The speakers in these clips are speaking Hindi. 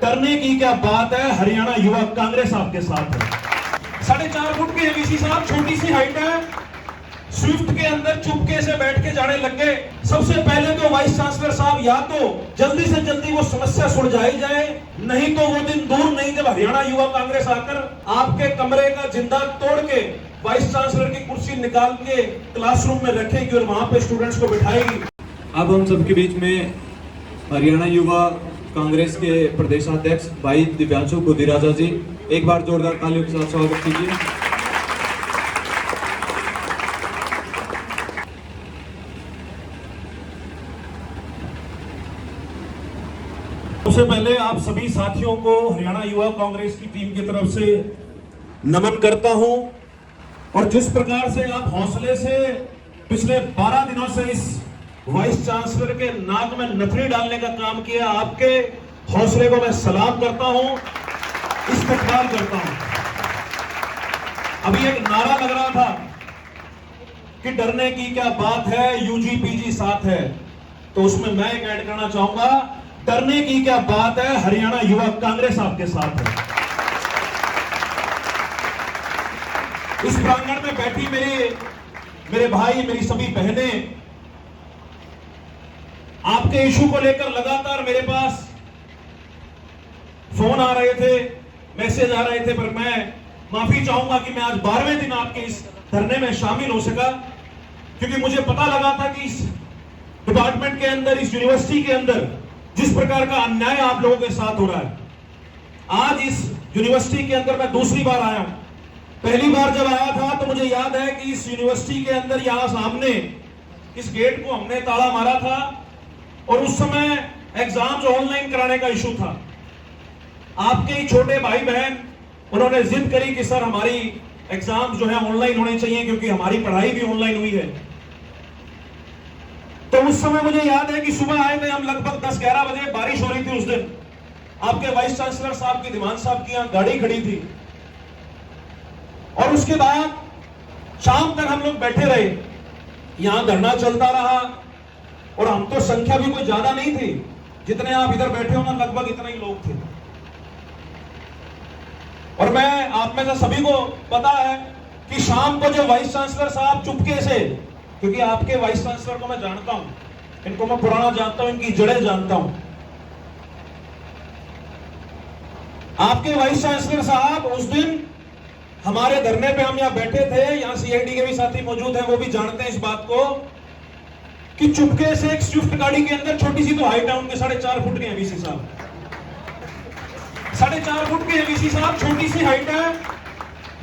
डरने की क्या बात है, हरियाणा युवा कांग्रेस आपके साथ है। 4.5 फुट के वीसी साहब, छोटी सी हाइट है, स्विफ्ट के अंदर चुपके से बैठ के जाने लग गए। सबसे पहले तो वाइस चांसलर साहब या तो जल्दी से जल्दी वो समस्या सुलझाई जाए, नहीं तो वो दिन दूर नहीं जब हरियाणा युवा कांग्रेस आकर आपके कमरे का जिंदा तोड़ के वाइस चांसलर की कुर्सी निकाल के क्लासरूम में रखेगी और वहां पे स्टूडेंट्स को बिठाएगी। अब हम सबके बीच में हरियाणा युवा कांग्रेस के प्रदेशाध्यक्ष भाई दिव्यांशु गुदिराजा जी, एक बार जोरदार तालियों के साथ स्वागत कीजिए। सबसे पहले आप सभी साथियों को हरियाणा युवा कांग्रेस की टीम की तरफ से नमन करता हूं, और जिस प्रकार से आप हौसले से पिछले 12 दिनों से इस वाइस चांसलर के नाक में नथनी डालने का काम किया, आपके हौसले को मैं सलाम करता हूं, इस्तेकबाल करता हूं। अभी एक नारा लग रहा था कि डरने की क्या बात है, यूजी पीजी साथ है, तो उसमें मैं एक ऐड करना चाहूंगा, डरने की क्या बात है, हरियाणा युवा कांग्रेस आपके साथ है। इस प्रांगण में बैठी मेरे भाई, मेरी सभी बहनें, आपके इशू को लेकर लगातार मेरे पास फोन आ रहे थे, मैसेज आ रहे थे, पर मैं माफी चाहूंगा कि मैं आज 12वें दिन आपके इस धरने में शामिल हो सका, क्योंकि मुझे पता लगा था कि इस डिपार्टमेंट के अंदर, इस यूनिवर्सिटी के अंदर जिस प्रकार का अन्याय आप लोगों के साथ हो रहा है। आज इस यूनिवर्सिटी के अंदर मैं दूसरी बार आया हूं। पहली बार जब आया था तो मुझे याद है कि इस यूनिवर्सिटी के अंदर यहां सामने इस गेट को हमने ताला मारा था, और उस समय एग्जाम्स ऑनलाइन कराने का इशू था। आपके ही छोटे भाई बहन, उन्होंने जिद करी कि सर हमारी एग्जाम्स जो है ऑनलाइन होने चाहिए, क्योंकि हमारी पढ़ाई भी ऑनलाइन हुई है। तो उस समय मुझे याद है कि सुबह आए थे हम, लगभग 10-11 बजे, बारिश हो रही थी उस दिन। आपके वाइस चांसलर साहब की, दीवान साहब की यहां गाड़ी खड़ी थी, और उसके बाद शाम तक हम लोग बैठे रहे, यहां धरना चलता रहा, और हम तो संख्या भी कोई ज्यादा नहीं थी, जितने आप इधर बैठे हो ना, लगभग इतने ही लोग थे। और मैं आप में से सभी को पता है कि शाम को जो वाइस चांसलर साहब चुपके से, क्योंकि आपके वाइस चांसलर को मैं जानता हूं, इनको मैं पुराना जानता हूं, इनकी जड़ें जानता हूं। आपके वाइस चांसलर साहब उस दिन हमारे धरने पे, हम यहां बैठे थे, यहां सीआईडी के भी साथी मौजूद हैं, वो भी जानते हैं इस बात को, कि चुपके से एक स्विफ्ट गाड़ी के अंदर, छोटी सी तो हाइट है उनके, 4.5 फुट के वीसी साहब, 4.5 फुट के वीसी साहब, छोटी सी हाइट है,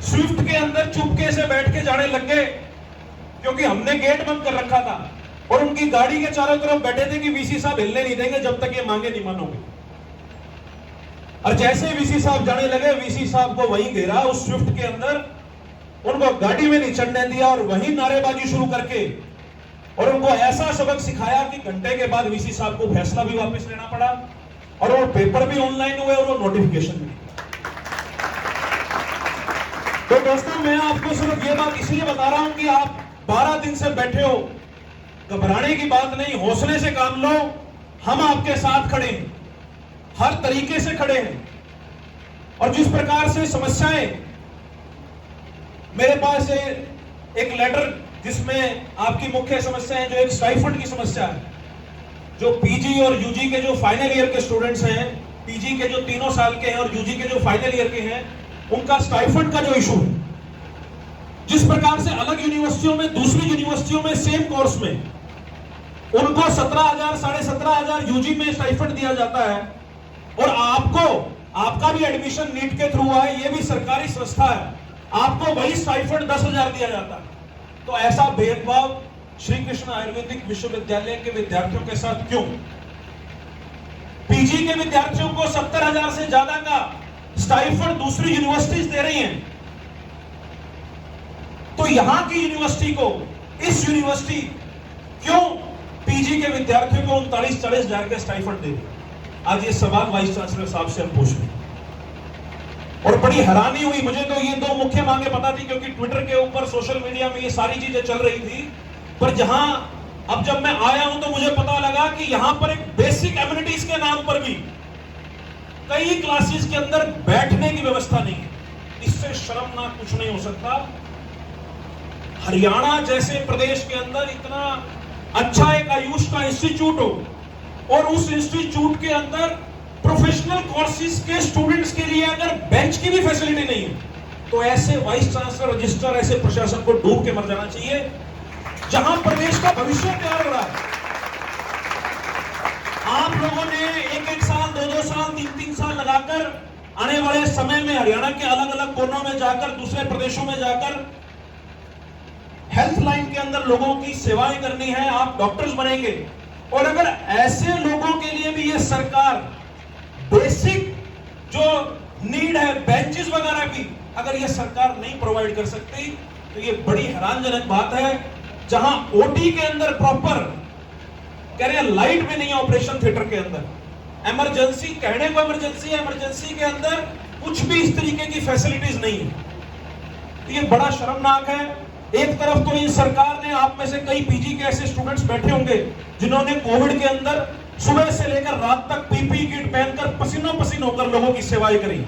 स्विफ्ट के अंदर चुपके से बैठ के जाने लग गए, क्योंकि हमने गेट बंद कर रखा था, और उनकी गाड़ी के चारों तरफ बैठे थे कि वीसी साहब हिलने नहीं देंगे जब तक ये मांगे नहीं मानोगे। और जैसे वीसी साहब जाने लगे, वीसी साहब को वहीं घेरा उस स्विफ्ट के अंदर, उनको गाड़ी में नहीं चढ़ने दिया, और वहीं नारेबाजी शुरू करके, और उनको ऐसा सबक सिखाया कि घंटे के बाद वीसी साहब को फैसला भी वापस लेना पड़ा, और वो पेपर भी ऑनलाइन हुए, और वो नोटिफिकेशन भी। तो दोस्तों, मैं आपको सिर्फ ये बात इसलिए बता रहा हूं कि आप 12 दिन से बैठे हो, घबराने की बात नहीं, हौसले से काम लो, हम आपके साथ खड़े हैं, हर तरीके से खड़े हैं। और जिस प्रकार से समस्याएं, मेरे पास एक लेटर जिसमें आपकी मुख्य समस्या है, जो एक स्टाइफंड की समस्या है, जो पीजी और यूजी के जो फाइनल ईयर के स्टूडेंट्स हैं, पीजी के जो 3 साल के हैं और यूजी के जो फाइनल ईयर के हैं, उनका स्टाइफंड का जो इशू है, जिस प्रकार से अलग यूनिवर्सिटियों में, दूसरी यूनिवर्सिटियों में सेम कोर्स में उनको 17,000, 17,500 यूजी में स्टाइफंड दिया जाता है, और आपका भी एडमिशन नीट के थ्रू हुआ है, ये भी सरकारी संस्था है, आपको वही स्टाइफंड 10,000 दिया जाता है। तो ऐसा भेदभाव श्री कृष्ण आयुर्वेदिक विश्वविद्यालय के विद्यार्थियों के साथ क्यों? पीजी के विद्यार्थियों को 70,000 से ज्यादा का स्टाइफंड दूसरी यूनिवर्सिटीज दे रही हैं, तो यहां की यूनिवर्सिटी को, इस यूनिवर्सिटी क्यों पीजी के विद्यार्थियों को 39-40 हजार का स्टाइफंड दे? आज ये सवाल वाइस चांसलर साहब से हम पूछ रहे हैं, और बड़ी हैरानी हुई मुझे। तो ये 2 मुख्य मांगे पता थी, क्योंकि ट्विटर के ऊपर, सोशल मीडिया में ये सारी चीजें चल रही थी, पर अब जब मैं आया हूं तो मुझे पता लगा कि यहां पर एक बेसिक एमिनिटीज के नाम पर भी कई क्लासेस के अंदर बैठने की व्यवस्था नहीं है। इससे शर्मनाक कुछ नहीं हो सकता। हरियाणा जैसे प्रदेश के अंदर इतना अच्छा एक आयुष का इंस्टीट्यूट हो और उस इंस्टीट्यूट के अंदर प्रोफेशनल कोर्सेज के स्टूडेंट्स के लिए अगर बेंच की भी फैसिलिटी नहीं है, तो ऐसे वाइस चांसलर, रजिस्ट्रार, ऐसे प्रशासन को डूब के मर जाना चाहिए। जहां प्रदेश का भविष्य तैयार हो रहा है, आप लोगों ने एक साल, दो साल, तीन साल लगाकर आने वाले समय में हरियाणा के अलग अलग कोनों में जाकर, दूसरे प्रदेशों में जाकर हेल्थ लाइन के अंदर लोगों की सेवाएं करनी है। आप डॉक्टर्स बनेंगे। और अगर ऐसे लोगों के लिए भी ये सरकार बेसिक जो नीड है, बेंचेस वगैरह भी अगर ये सरकार नहीं प्रोवाइड कर सकती, तो ये बड़ी हैरानजनक बात है। जहां ओटी के अंदर प्रॉपर कह रहे हैं, लाइट में नहीं है ऑपरेशन थिएटर के अंदर, इमरजेंसी कहने को इमरजेंसी है, इमरजेंसी के अंदर कुछ भी इस तरीके की फैसिलिटीज नहीं है। तो ये बड़ा शर्मनाक है। एक तरफ तो ये सरकार ने, आप में से कई पीजी के ऐसे स्टूडेंट्स बैठे होंगे जिन्होंने कोविड के अंदर सुबह से लेकर रात तक पीपी किट पहनकर पसीनों पसीन होकर लोगों की सेवाएं करी।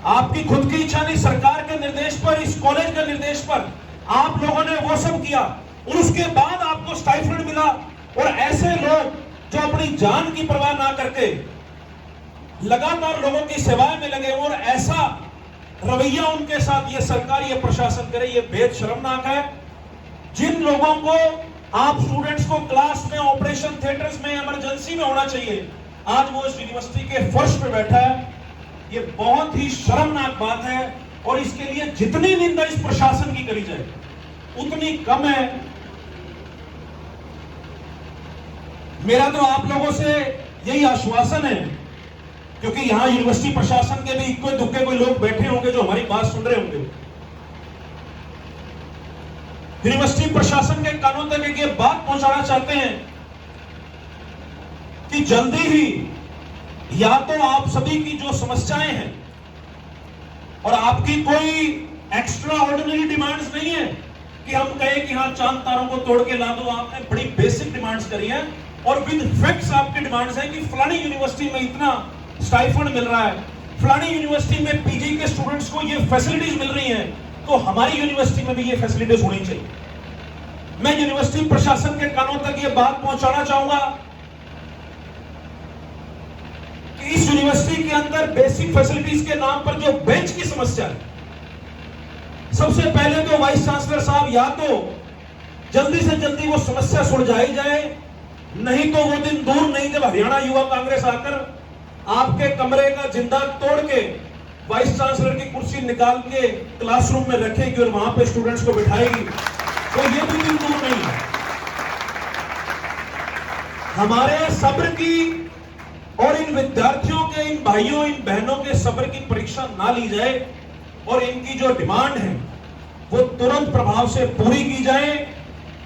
आपकी खुद की इच्छा नहीं, सरकार के निर्देश पर, इस कॉलेज के निर्देश पर आप लोगों ने वो सब किया और उसके बाद आपको स्टाइपेंड मिला। और ऐसे लोग जो अपनी जान की परवाह ना करके लगातार लोगों की सेवाएं में लगे और ऐसा रवैया उनके साथ ये सरकार, ये प्रशासन करे, ये बेहद शर्मनाक है। जिन लोगों को आप स्टूडेंट्स को क्लास में, ऑपरेशन थिएटर्स में, इमरजेंसी में होना चाहिए, आज वो इस यूनिवर्सिटी के फर्श पे बैठा है। ये बहुत ही शर्मनाक बात है और इसके लिए जितनी निंदा इस प्रशासन की करी जाए उतनी कम है। मेरा तो आप लोगों से यही आश्वासन है, क्योंकि यहां यूनिवर्सिटी प्रशासन के भी इक्के दुक्के कोई लोग बैठे होंगे जो हमारी बात सुन रहे होंगे। यूनिवर्सिटी प्रशासन के कानों तक एक ये बात पहुंचाना चाहते हैं कि जल्दी ही या तो आप सभी की जो समस्याएं हैं, और आपकी कोई एक्स्ट्रा ऑर्डिनरी डिमांड्स नहीं है कि हम कहें कि हाँ चांद तारों को तोड़ के ला दो, आपने बड़ी बेसिक डिमांड्स करी है और विद फैक्ट्स आपकी डिमांड्स है कि फलानी यूनिवर्सिटी में इतना स्टाइपेंड मिल रहा है, फलानी यूनिवर्सिटी में पीजी के स्टूडेंट्स को ये फैसिलिटीज मिल रही हैं, तो हमारी यूनिवर्सिटी में भी ये फैसिलिटीज होनी चाहिए। मैं यूनिवर्सिटी प्रशासन के कानों तक ये बात पहुंचाना चाहूंगा कि इस यूनिवर्सिटी के अंदर बेसिक फैसिलिटीज के नाम पर जो बेंच की समस्या है, सबसे पहले तो वाइस चांसलर साहब या तो जल्दी से जल्दी वो समस्या सुलझाई जाए, नहीं तो वो दिन दूर नहीं जब हरियाणा युवा कांग्रेस आकर आपके कमरे का जिंदा तोड़ के वाइस चांसलर की कुर्सी निकाल के क्लासरूम में रखेगी और वहां पे स्टूडेंट्स को बिठाएगी। तो ये भी दिन दूर नहीं है। हमारे सब्र की और इन विद्यार्थियों के, इन भाइयों, इन बहनों के सब्र की परीक्षा ना ली जाए और इनकी जो डिमांड है वो तुरंत प्रभाव से पूरी की जाए।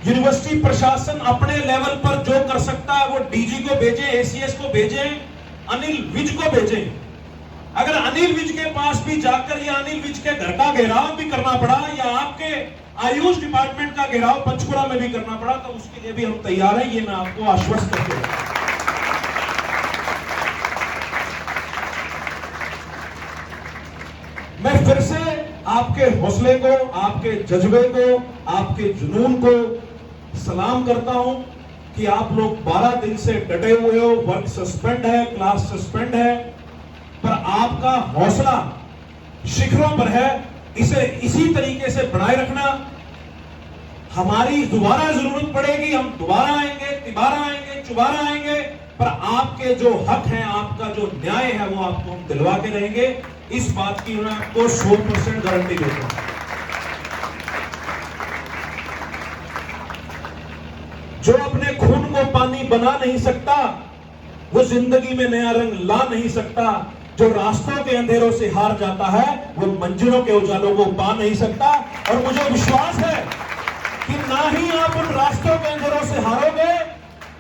यूनिवर्सिटी प्रशासन अपने लेवल पर जो कर सकता है वो डीजी को भेजे, एसीएस को भेजे, अनिल विज को भेजे। अगर अनिल विज के पास भी जाकर या अनिल विज के घर का घेराव भी करना पड़ा या आपके आयुष डिपार्टमेंट का घेराव पंचकुला में भी करना पड़ा, तो उसके लिए भी हम तैयार हैं, ये मैं आपको आश्वस्त करते हैं। मैं फिर से आपके हौसले को, आपके जज्बे को, आपके जुनून को सलाम करता हूं कि आप लोग 12 दिन से डटे हुए हो। वर्क सस्पेंड है, क्लास सस्पेंड है, पर आपका हौसला शिखरों पर है। इसे इसी तरीके से बनाए रखना। हमारी दोबारा जरूरत पड़ेगी, हम दोबारा आएंगे, तिबारा आएंगे, चुबारा आएंगे, पर आपके जो हक हैं, आपका जो न्याय है, वो आपको हम दिलवा के रहेंगे। इस बात की मैं आपको 100% गारंटी देता हूं। जो अपने खून को पानी बना नहीं सकता वो जिंदगी में नया रंग ला नहीं सकता। जो रास्तों के अंधेरों से हार जाता है वो मंजिलों के उजालों को पा नहीं सकता। और मुझे विश्वास है कि ना ही आप उन रास्तों के अंधेरों से हारोगे,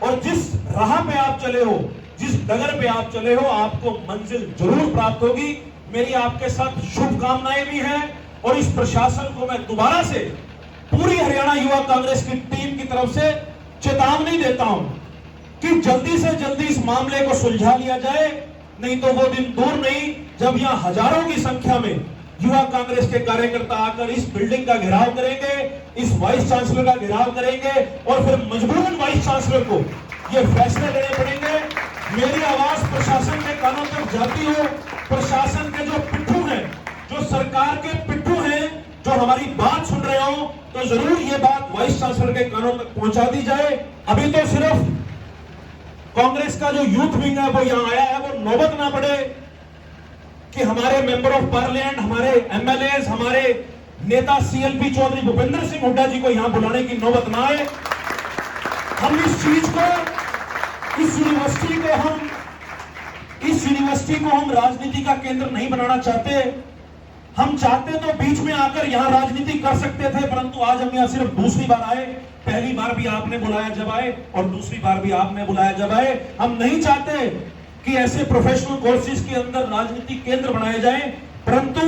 और जिस राह पे आप चले हो, जिस डगर पे आप चले हो, आपको मंजिल जरूर प्राप्त होगी। मेरी आपके साथ शुभकामनाएं भी हैं और इस प्रशासन को मैं दोबारा से पूरी हरियाणा युवा कांग्रेस की टीम की तरफ से चेतावनी देता हूं कि जल्दी से जल्दी इस मामले को सुलझा लिया जाए। नहीं तो वो दिन दूर नहीं जब यहां हजारों की संख्या में युवा कांग्रेस के कार्यकर्ता आकर इस बिल्डिंग का घेराव करेंगे, इस वाइस चांसलर का घेराव करेंगे और फिर मजबूरन वाइस चांसलर को ये फैसले लेने पड़ेंगे। मेरी आवाज प्रशासन के कानों तक जाती हो, प्रशासन के जो पिट्ठू हैं, जो सरकार के पिट्ठू हैं, जो हमारी बात सुन रहे हो, तो जरूर ये बात वाइस चांसलर के कानों तक पहुंचा दी जाए। अभी तो सिर्फ कांग्रेस का जो यूथ विंग है वो यहां आया है, वो नौबत ना पड़े कि हमारे मेंबर ऑफ पार्लियामेंट, हमारे एमएलए, हमारे नेता सीएलपी चौधरी भूपेंद्र सिंह हुड्डा जी को यहां बुलाने की नौबत ना आए। हम इस चीज को, इस यूनिवर्सिटी को हम राजनीति का केंद्र नहीं बनाना चाहते। हम चाहते तो बीच में आकर यहां राजनीति कर सकते थे, परंतु आज हम यहां सिर्फ दूसरी बार आए। पहली बार भी आपने बुलाया जब आए और दूसरी बार भी आपने बुलाया जब आए। हम नहीं चाहते कि ऐसे प्रोफेशनल कोर्सेज के अंदर राजनीति केंद्र बनाए जाएं, परंतु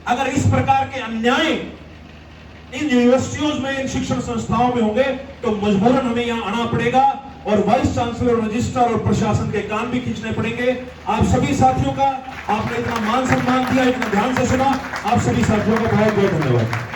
अगर इस प्रकार के अन्याय इन यूनिवर्सिटियों में, इन शिक्षण संस्थाओं में होंगे तो मजबूरन हमें यहां आना पड़ेगा और वाइस चांसलर, रजिस्ट्रार और प्रशासन के कान भी खींचने पड़ेंगे। आप सभी साथियों का, आपने इतना मान सम्मान दिया, इतना ध्यान से सुना, आप सभी साथियों का बहुत बहुत धन्यवाद।